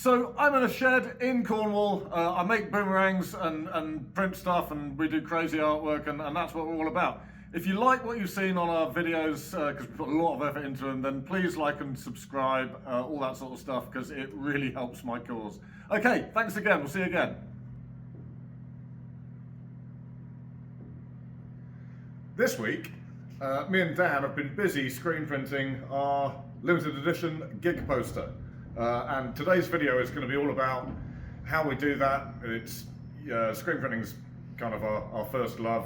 So I'm in a shed in Cornwall. I make boomerangs and print stuff, and we do crazy artwork, and that's what we're all about. If you like what you've seen on our videos, because we put a lot of effort into them, then please like and subscribe, all that sort of stuff, because it really helps my cause. Okay, thanks again. We'll see you again. This week, me and Dan have been busy screen printing our limited edition gig poster. And today's video is going to be all about how we do that. It's screen printing's kind of our first love,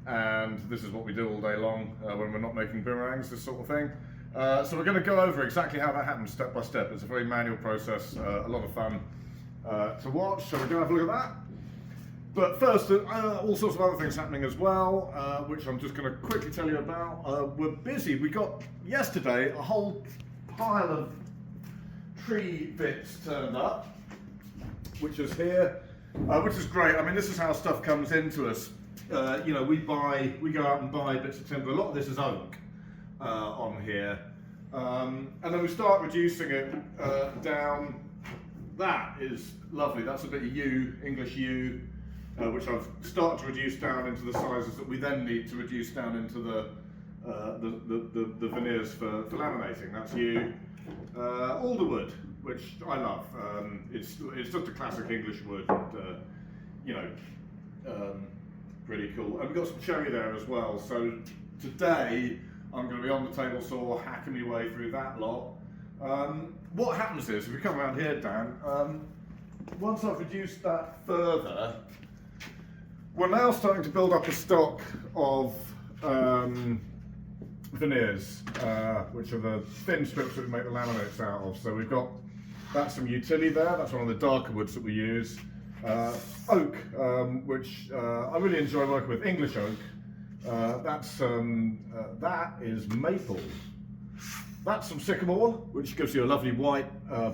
and this is what we do all day long when we're not making boomerangs, this sort of thing. So we're going to go over exactly how that happens step by step. It's a very manual process, a lot of fun to watch, so we're going to have a look at that. But first, all sorts of other things happening as well, which I'm just going to quickly tell you about. We're busy. We got yesterday a whole pile of tree bits turned up, which is here, which is great. I mean, this is how stuff comes into us. You know, we go out and buy bits of timber. A lot of this is oak on here, and then we start reducing it down. That is lovely. That's a bit of yew, English yew, which I've started to reduce down into the sizes that we then need to reduce down into the veneers for laminating. That's yew. Alderwood, which I love. It's just a classic English wood, and you know, pretty cool. And we've got some cherry there as well. So today I'm going to be on the table saw hacking my way through that lot. What happens is, if we come around here, Dan, once I've reduced that further, we're now starting to build up a stock of veneers, which are the thin strips that we make the laminates out of. So we've got, that's some utility there, that's one of the darker woods that we use. Oak, which I really enjoy working with, English oak. That is maple. That's some sycamore, which gives you a lovely white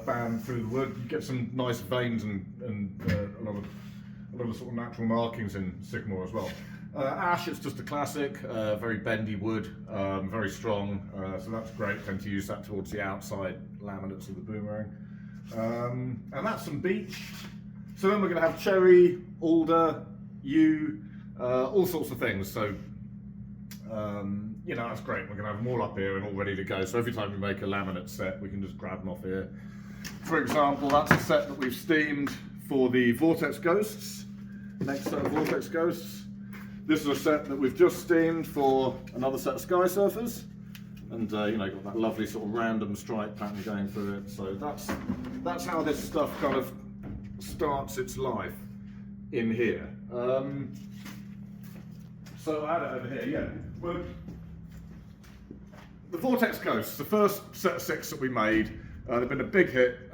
band through the wood. You get some nice veins and a lot of sort of natural markings in sycamore as well. Ash, it's just a classic, very bendy wood, very strong, so that's great. Tend to use that towards the outside laminates of the boomerang. And that's some beech. So then we're going to have cherry, alder, yew, all sorts of things. So, you know, that's great. We're going to have them all up here and all ready to go. So every time we make a laminate set, we can just grab them off here. For example, that's a set that we've steamed for the Vortex Ghosts. Next set of Vortex Ghosts. This is a set that we've just steamed for another set of Sky Surfers, and you know, got that lovely sort of random stripe pattern going through it. So that's how this stuff kind of starts its life in here. So I had it over here. Yeah, well, the Vortex Ghosts, the first set of 6 that we made, they've been a big hit.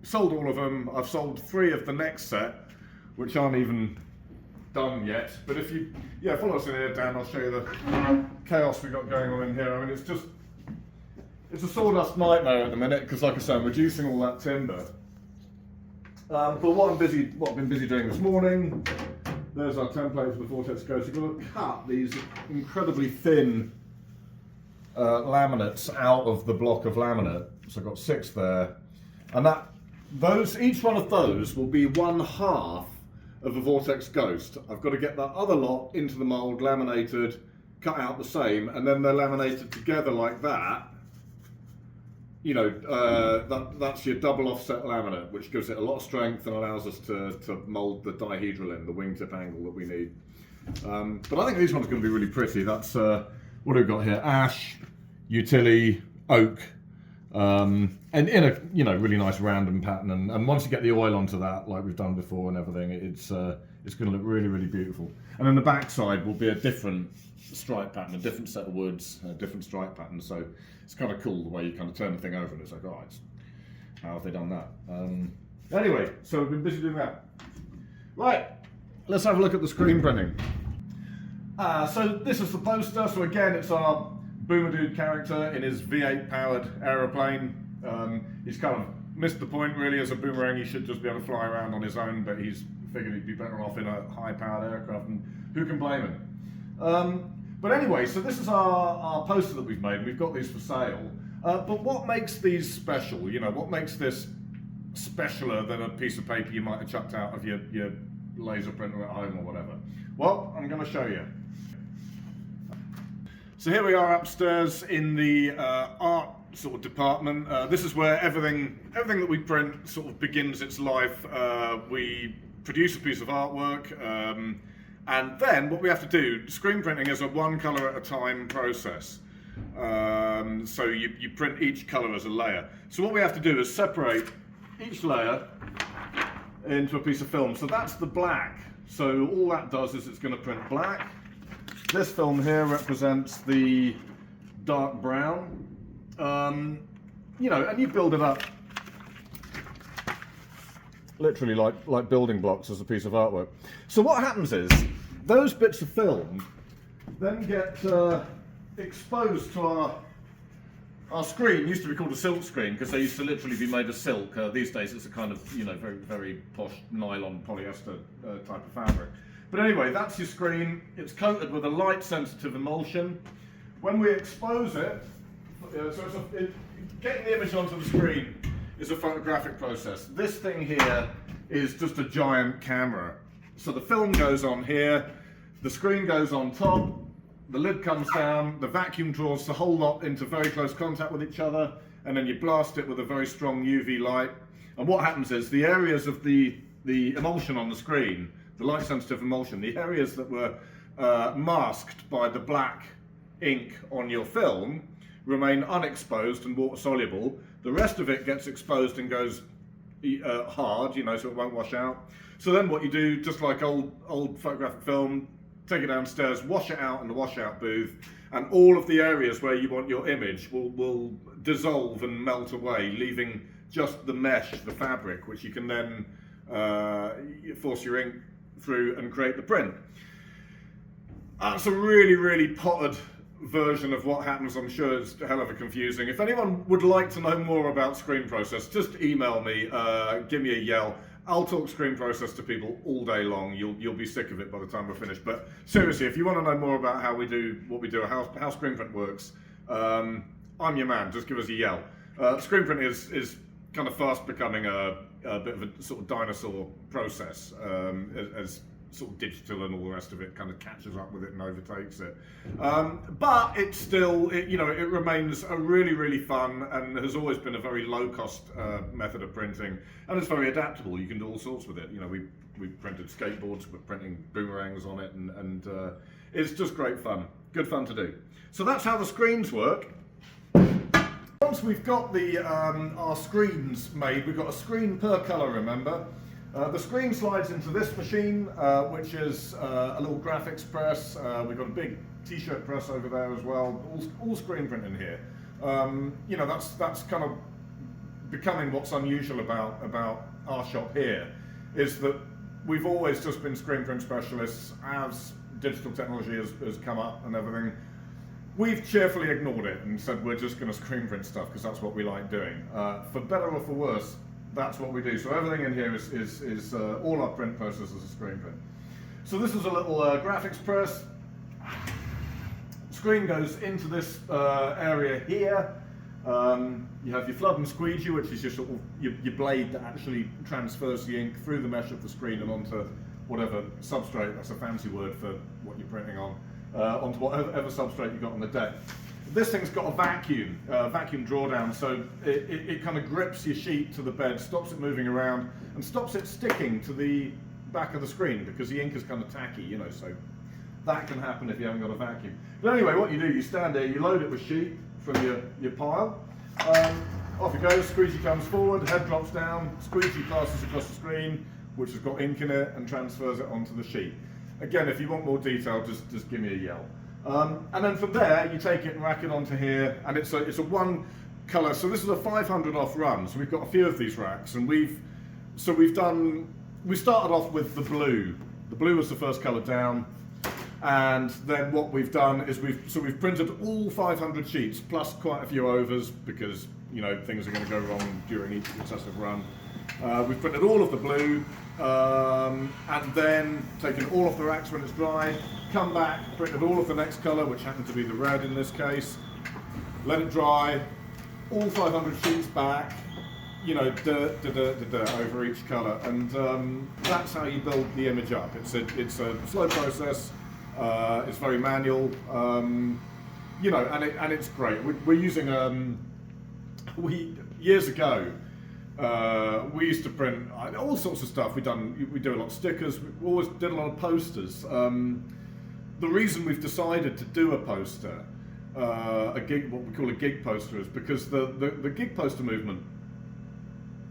Sold all of them. I've sold 3 of the next set, which aren't even done yet. But if you follow us in here, Dan, I'll show you the chaos we've got going on in here. I mean, it's a sawdust nightmare at the minute, because like I say, I'm reducing all that timber. But what I've been busy doing this morning, there's our template for the Vortex Ghost. You've got to cut these incredibly thin laminates out of the block of laminate. So I've got 6 there, and each one of those will be 1/2 of a Vortex Ghost. I've got to get that other lot into the mould, laminated, cut out the same, and then they're laminated together like that. You know, that's your double offset laminate, which gives it a lot of strength and allows us to mould the dihedral in, the wingtip angle that we need. But I think these ones are going to be really pretty. That's what have we got here? Ash, utility, oak, and in a really nice random pattern. And once you get the oil onto that, like we've done before and everything, it's going to look really, really beautiful. And then the back side will be a different stripe pattern, a different set of woods, a different stripe pattern. So it's kind of cool the way you kind of turn the thing over and it's like, oh, how have they done that? Anyway, so we've been busy doing that. Right, let's have a look at the screen printing. So this is the poster. So again, it's our Boomer Dude character in his V8 powered aeroplane. He's kind of missed the point really. As a boomerang, he should just be able to fly around on his own, but he's figured he'd be better off in a high powered aircraft, and who can blame him? But anyway, so this is our poster that we've made. We've got these for sale. But what makes these special? You know, what makes this specialer than a piece of paper you might have chucked out of your laser printer at home or whatever. Well, I'm going to show you. So here we are upstairs in the art sort of department. This is where everything that we print sort of begins its life. We produce a piece of artwork, and then what we have to do, screen printing is a one colour at a time process. So you print each colour as a layer. So what we have to do is separate each layer into a piece of film. So that's the black. So all that does is it's going to print black. This film here represents the dark brown. You know, and you build it up literally like building blocks as a piece of artwork. So what happens is those bits of film then get exposed to our screen. It used to be called a silk screen because they used to literally be made of silk. These days it's a kind of, you know, very, very posh nylon polyester type of fabric. But anyway, that's your screen. It's coated with a light sensitive emulsion. When we expose it, getting the image onto the screen is a photographic process. This thing here is just a giant camera. So the film goes on here, the screen goes on top, the lid comes down, the vacuum draws the whole lot into very close contact with each other, and then you blast it with a very strong UV light. And what happens is the areas of the emulsion on the screen, the light sensitive emulsion, the areas that were masked by the black ink on your film remain unexposed and water soluble. The rest of it gets exposed and goes hard, you know, so it won't wash out. So then what you do, just like old photographic film, take it downstairs, wash it out in the washout booth, and all of the areas where you want your image will dissolve and melt away, leaving just the mesh, the fabric, which you can then force your ink through and create the print. That's a really, really potted version of what happens. I'm sure it's a hell of a confusing. If anyone would like to know more about screen process, just email me, give me a yell. I'll talk screen process to people all day long. You'll be sick of it by the time we're finished. But seriously, if you want to know more about how we do what we do, how screen print works, I'm your man. Just give us a yell. Screen print is kind of fast becoming a bit of a sort of dinosaur process as sort of digital and all the rest of it kind of catches up with it and overtakes it. But it's still, you know, it remains a really, really fun and has always been a very low cost method of printing, and it's very adaptable. You can do all sorts with it. You know, we printed skateboards, we're printing boomerangs on it, and it's just great fun. Good fun to do. So that's how the screens work. Once we've got our screens made, we've got a screen per colour, remember? The screen slides into this machine, which is a little graphics press. We've got a big t-shirt press over there as well, all screen print in here. You know, that's kind of becoming what's unusual about our shop here, is that we've always just been screen print specialists. As digital technology has come up and everything, we've cheerfully ignored it and said we're just going to screen print stuff because that's what we like doing. For better or for worse, that's what we do. So everything in here is all our print processes are screen print. So this is a little graphics press. Screen goes into this area here. You have your flood and squeegee, which is your sort of your blade that actually transfers the ink through the mesh of the screen and onto whatever substrate. That's a fancy word for what you're printing on. Onto whatever substrate you've got on the deck. This thing's got a vacuum drawdown, so it kind of grips your sheet to the bed, stops it moving around, and stops it sticking to the back of the screen because the ink is kind of tacky, you know, so that can happen if you haven't got a vacuum. But anyway, what you do, you stand there, you load it with sheet from your pile, off it goes, squeegee comes forward, head drops down, squeegee passes across the screen, which has got ink in it, and transfers it onto the sheet. Again, if you want more detail, just give me a yell. And then from there, you take it and rack it onto here, and it's a one colour. So this is a 500 off run. So we've got a few of these racks, and we started off with the blue. The blue was the first colour down, and then what we've done is we've printed all 500 sheets plus quite a few overs because, you know, things are going to go wrong during each successive run. We've printed all of the blue, and then taken all of the racks when it's dry, come back, printed all of the next colour, which happened to be the red in this case, let it dry, all 500 sheets back, you know, over each colour, and that's how you build the image up. It's a slow process. It's very manual, you know, and it's great. We're using years ago. We used to print all sorts of stuff. We do a lot of stickers. We always did a lot of posters. The reason we've decided to do a poster, what we call a gig poster, is because the gig poster movement,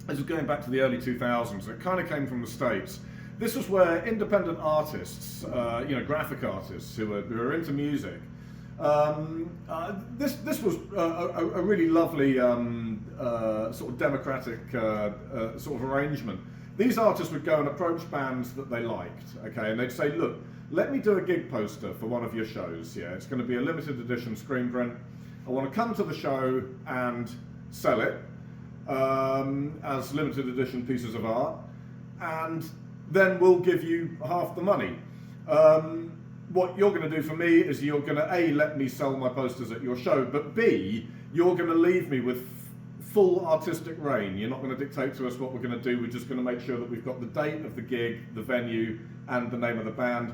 this is going back to the early 2000s. It kind of came from the States. This was where independent artists, you know, graphic artists who are into music. This was a really lovely sort of democratic sort of arrangement. These artists would go and approach bands that they liked, okay, and they'd say, look, let me do a gig poster for one of your shows. Yeah, it's going to be a limited edition screen print. I want to come to the show and sell it as limited edition pieces of art, and then we'll give you half the money. What you're going to do for me is you're going to A, let me sell my posters at your show, but B, you're going to leave me with full artistic reign. You're not going to dictate to us what we're going to do. We're just going to make sure that we've got the date of the gig, the venue, and the name of the band.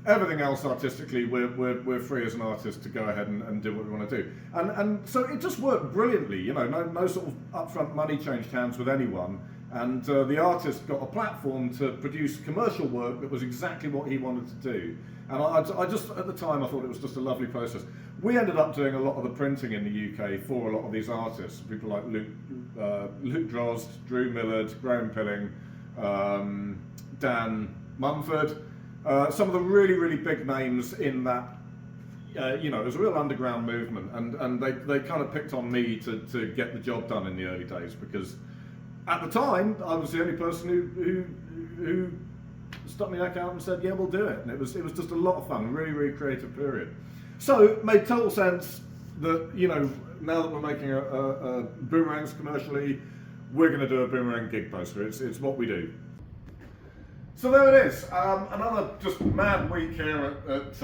Everything else artistically, we're free as an artist to go ahead and do what we want to do. And so it just worked brilliantly. You know, no sort of upfront money changed hands with anyone. And the artist got a platform to produce commercial work that was exactly what he wanted to do. And I just, at the time, I thought it was just a lovely process. We ended up doing a lot of the printing in the UK for a lot of these artists, people like Luke Drozd, Drew Millard, Graham Pilling, Dan Mumford, some of the really, really big names in that. You know, it was a real underground movement, and they kind of picked on me to get the job done in the early days, because at the time, I was the only person who stuck my neck out and said, yeah, we'll do it. And it was just a lot of fun, really, really creative period. So it made total sense that, you know, now that we're making a Boomerangs commercially, we're going to do a Boomerang gig poster. It's what we do. So there it is. Another just mad week here at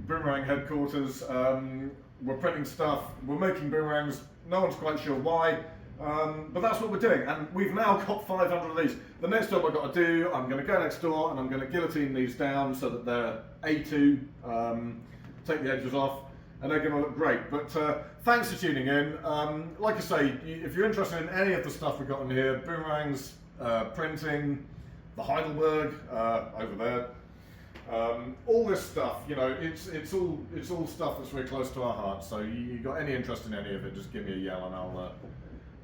Boomerang headquarters. We're printing stuff, we're making boomerangs, no one's quite sure why. But that's what we're doing, and we've now got 500 of these. The next job I've got to do, I'm going to go next door and I'm going to guillotine these down so that they're A2, take the edges off, and they're going to look great. But thanks for tuning in. Like I say, if you're interested in any of the stuff we've got in here, boomerangs, printing, the Heidelberg over there, all this stuff, you know, it's all stuff that's very close to our hearts. So you got any interest in any of it, just give me a yell and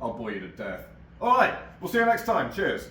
I'll bore you to death. All right, we'll see you next time. Cheers.